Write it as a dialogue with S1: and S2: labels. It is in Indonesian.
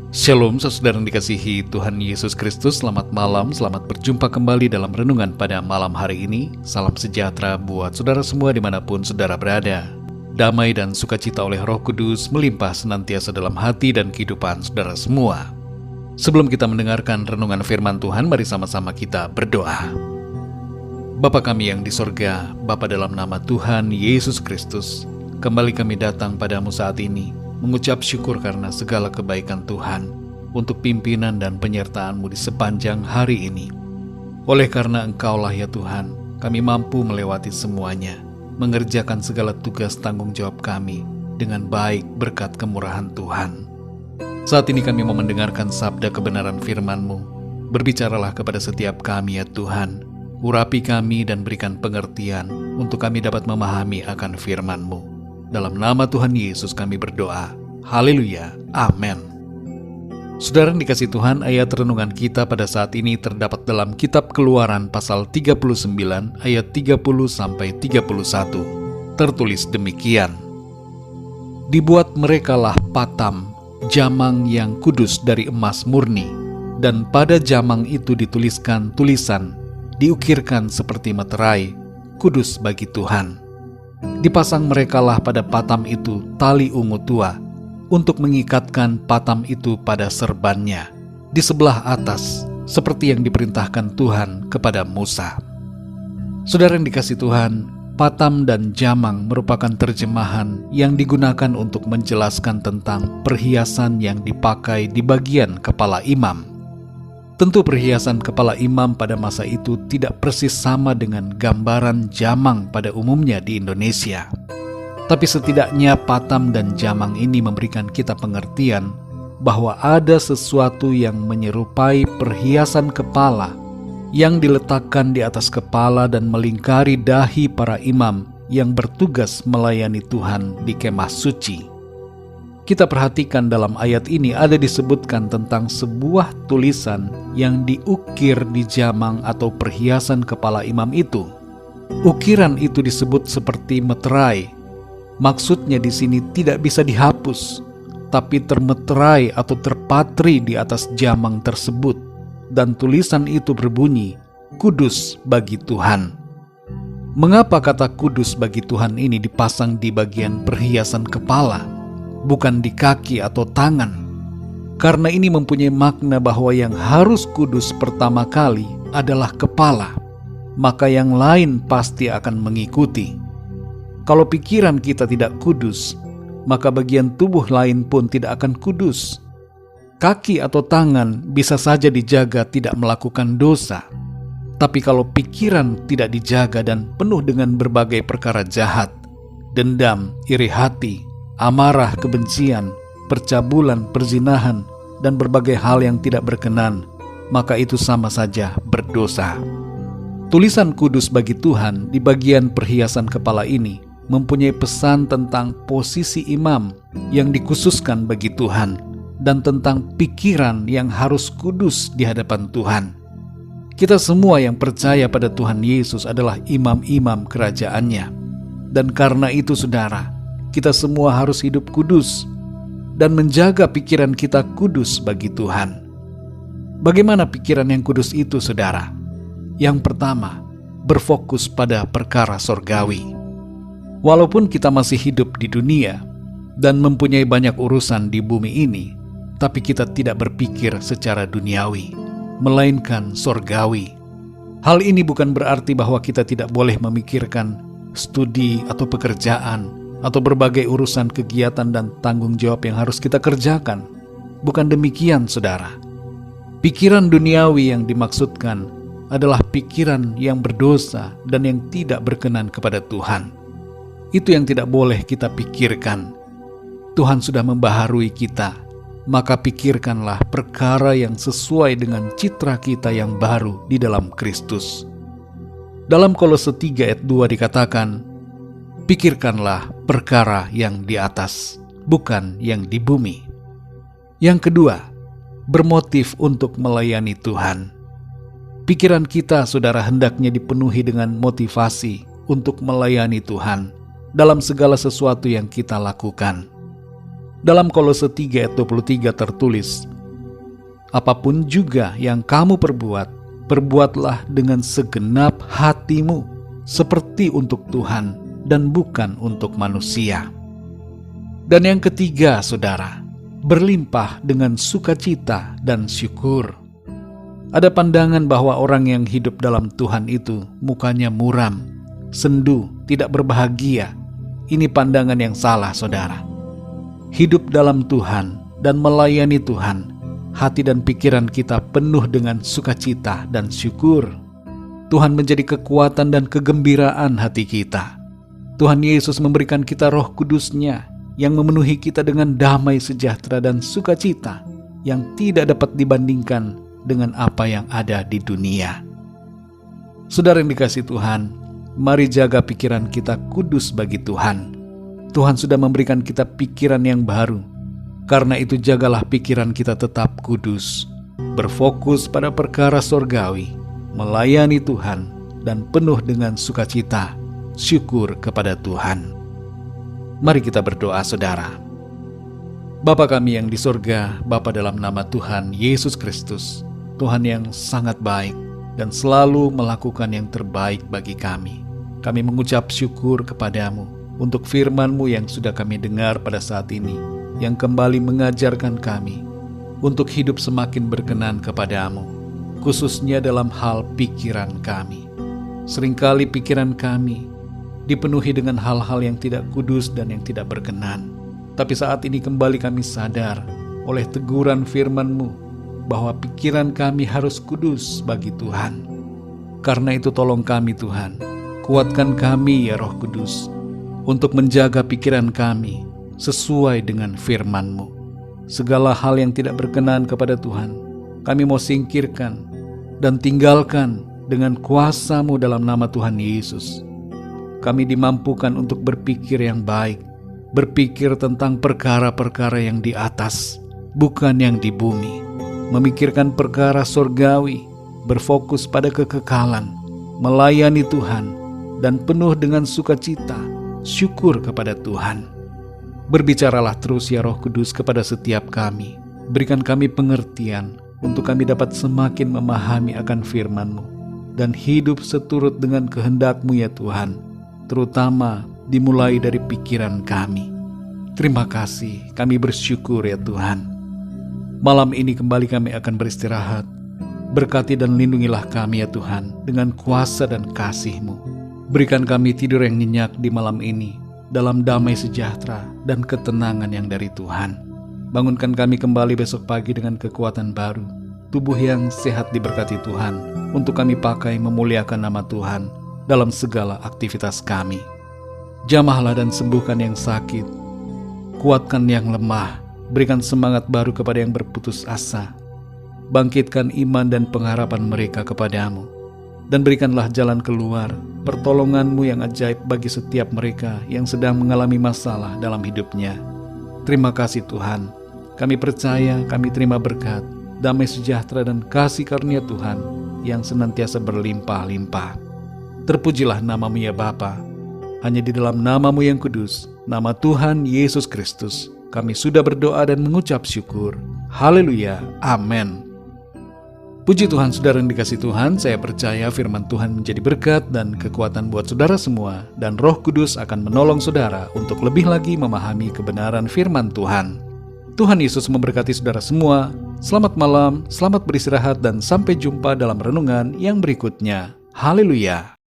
S1: Shalom, saudara yang dikasihi Tuhan Yesus Kristus. Selamat malam, selamat berjumpa kembali dalam renungan pada malam hari ini. Salam sejahtera buat saudara semua dimanapun saudara berada. Damai dan sukacita oleh Roh Kudus melimpah senantiasa dalam hati dan kehidupan saudara semua. Sebelum kita mendengarkan renungan firman Tuhan, mari sama-sama kita berdoa. Bapa kami yang di sorga, Bapa dalam nama Tuhan Yesus Kristus, kembali kami datang padamu saat ini, mengucap syukur karena segala kebaikan Tuhan untuk pimpinan dan penyertaan-Mu di sepanjang hari ini. Oleh karena Engkaulah ya Tuhan, kami mampu melewati semuanya, mengerjakan segala tugas tanggung jawab kami dengan baik berkat kemurahan Tuhan. Saat ini kami mau mendengarkan sabda kebenaran firman-Mu. Berbicaralah kepada setiap kami ya Tuhan, urapi kami dan berikan pengertian untuk kami dapat memahami akan firman-Mu. Dalam nama Tuhan Yesus kami berdoa. Haleluya. Amin. Saudara yang dikasihi Tuhan, ayat renungan kita pada saat ini terdapat dalam kitab Keluaran pasal 39 ayat 30-31. Tertulis demikian. Dibuat merekalah patam, jamang yang kudus dari emas murni, dan pada jamang itu dituliskan tulisan, diukirkan seperti meterai, kudus bagi Tuhan. Dipasang merekalah pada patam itu tali ungu tua, untuk mengikatkan patam itu pada serbannya, di sebelah atas, seperti yang diperintahkan Tuhan kepada Musa. Saudara yang dikasihi Tuhan, patam dan jamang merupakan terjemahan yang digunakan untuk menjelaskan tentang perhiasan yang dipakai di bagian kepala imam. Tentu perhiasan kepala imam pada masa itu tidak persis sama dengan gambaran jamang pada umumnya di Indonesia. Tapi setidaknya patam dan jamang ini memberikan kita pengertian bahwa ada sesuatu yang menyerupai perhiasan kepala yang diletakkan di atas kepala dan melingkari dahi para imam yang bertugas melayani Tuhan di kemah suci. Kita perhatikan dalam ayat ini ada disebutkan tentang sebuah tulisan yang diukir di jamang atau perhiasan kepala imam itu. Ukiran itu disebut seperti meterai. Maksudnya di sini tidak bisa dihapus, tapi termeterai atau terpatri di atas jamang tersebut, dan tulisan itu berbunyi, "Kudus bagi Tuhan." Mengapa kata "kudus bagi Tuhan" ini dipasang di bagian perhiasan kepala, bukan di kaki atau tangan? Karena ini mempunyai makna bahwa yang harus kudus pertama kali adalah kepala, maka yang lain pasti akan mengikuti. Kalau pikiran kita tidak kudus, maka bagian tubuh lain pun tidak akan kudus. Kaki atau tangan bisa saja dijaga tidak melakukan dosa, tapi kalau pikiran tidak dijaga dan penuh dengan berbagai perkara jahat, dendam, iri hati, amarah, kebencian, percabulan, perzinahan, dan berbagai hal yang tidak berkenan, maka itu sama saja berdosa. Tulisan kudus bagi Tuhan di bagian perhiasan kepala ini mempunyai pesan tentang posisi imam yang dikhususkan bagi Tuhan dan tentang pikiran yang harus kudus di hadapan Tuhan. Kita semua yang percaya pada Tuhan Yesus adalah imam-imam kerajaannya, dan karena itu saudara, kita semua harus hidup kudus dan menjaga pikiran kita kudus bagi Tuhan. Bagaimana pikiran yang kudus itu, saudara? Yang pertama, berfokus pada perkara sorgawi. Walaupun kita masih hidup di dunia dan mempunyai banyak urusan di bumi ini, tapi kita tidak berpikir secara duniawi, melainkan sorgawi. Hal ini bukan berarti bahwa kita tidak boleh memikirkan studi atau pekerjaan, atau berbagai urusan kegiatan dan tanggung jawab yang harus kita kerjakan. Bukan demikian, saudara. Pikiran duniawi yang dimaksudkan adalah pikiran yang berdosa dan yang tidak berkenan kepada Tuhan. Itu yang tidak boleh kita pikirkan. Tuhan sudah membaharui kita, maka pikirkanlah perkara yang sesuai dengan citra kita yang baru di dalam Kristus. Dalam Kolose 3 ayat 2 dikatakan, pikirkanlah perkara yang di atas, bukan yang di bumi. Yang kedua, bermotif untuk melayani Tuhan. Pikiran kita, saudara, hendaknya dipenuhi dengan motivasi untuk melayani Tuhan dalam segala sesuatu yang kita lakukan. Dalam Kolose 3 ayat 23 tertulis, apapun juga yang kamu perbuat, perbuatlah dengan segenap hatimu, seperti untuk Tuhan dan bukan untuk manusia. Dan yang ketiga, saudara, berlimpah dengan sukacita dan syukur. Ada pandangan bahwa orang yang hidup dalam Tuhan itu mukanya muram, sendu, tidak berbahagia. Ini pandangan yang salah, saudara. Hidup dalam Tuhan dan melayani Tuhan, hati dan pikiran kita penuh dengan sukacita dan syukur. Tuhan menjadi kekuatan dan kegembiraan hati kita. Tuhan Yesus memberikan kita Roh Kudus-Nya yang memenuhi kita dengan damai sejahtera dan sukacita yang tidak dapat dibandingkan dengan apa yang ada di dunia. Saudara yang dikasihi Tuhan, mari jaga pikiran kita kudus bagi Tuhan. Tuhan sudah memberikan kita pikiran yang baru. Karena itu jagalah pikiran kita tetap kudus, berfokus pada perkara sorgawi, melayani Tuhan, dan penuh dengan sukacita, syukur kepada Tuhan. Mari kita berdoa, saudara. Bapa kami yang di sorga, Bapa dalam nama Tuhan Yesus Kristus, Tuhan yang sangat baik dan selalu melakukan yang terbaik bagi kami. Kami mengucap syukur kepadamu untuk firman-Mu yang sudah kami dengar pada saat ini, yang kembali mengajarkan kami untuk hidup semakin berkenan kepadamu, khususnya dalam hal pikiran kami. Seringkali pikiran kami dipenuhi dengan hal-hal yang tidak kudus dan yang tidak berkenan. Tapi saat ini kembali kami sadar oleh teguran firman-Mu bahwa pikiran kami harus kudus bagi Tuhan. Karena itu tolong kami Tuhan, kuatkan kami ya Roh Kudus, untuk menjaga pikiran kami sesuai dengan firman-Mu. Segala hal yang tidak berkenan kepada Tuhan, kami mau singkirkan dan tinggalkan dengan kuasa-Mu dalam nama Tuhan Yesus. Kami dimampukan untuk berpikir yang baik, berpikir tentang perkara-perkara yang di atas, bukan yang di bumi, memikirkan perkara sorgawi, berfokus pada kekekalan, melayani Tuhan, dan penuh dengan sukacita, syukur kepada Tuhan. Berbicaralah terus ya Roh Kudus kepada setiap kami. Berikan kami pengertian untuk kami dapat semakin memahami akan firman-Mu dan hidup seturut dengan kehendak-Mu ya Tuhan, terutama dimulai dari pikiran kami. Terima kasih, kami bersyukur ya Tuhan. Malam ini kembali kami akan beristirahat. Berkati dan lindungilah kami ya Tuhan dengan kuasa dan kasih-Mu. Berikan kami tidur yang nyenyak di malam ini, dalam damai sejahtera dan ketenangan yang dari Tuhan. Bangunkan kami kembali besok pagi dengan kekuatan baru, tubuh yang sehat diberkati Tuhan, untuk kami pakai memuliakan nama Tuhan dalam segala aktivitas kami. Jamahlah dan sembuhkan yang sakit, kuatkan yang lemah, berikan semangat baru kepada yang berputus asa, bangkitkan iman dan pengharapan mereka kepadamu, dan berikanlah jalan keluar, pertolongan-Mu yang ajaib bagi setiap mereka yang sedang mengalami masalah dalam hidupnya. Terima kasih Tuhan, kami percaya, kami terima berkat, damai sejahtera dan kasih karunia Tuhan yang senantiasa berlimpah-limpah. Terpujilah nama-Mu ya Bapa, hanya di dalam nama-Mu yang kudus, nama Tuhan Yesus Kristus, kami sudah berdoa dan mengucap syukur. Haleluya, amin. Puji Tuhan, saudara yang dikasihi Tuhan, saya percaya firman Tuhan menjadi berkat dan kekuatan buat saudara semua, dan Roh Kudus akan menolong saudara untuk lebih lagi memahami kebenaran firman Tuhan. Tuhan Yesus memberkati saudara semua. Selamat malam, selamat beristirahat, dan sampai jumpa dalam renungan yang berikutnya. Haleluya.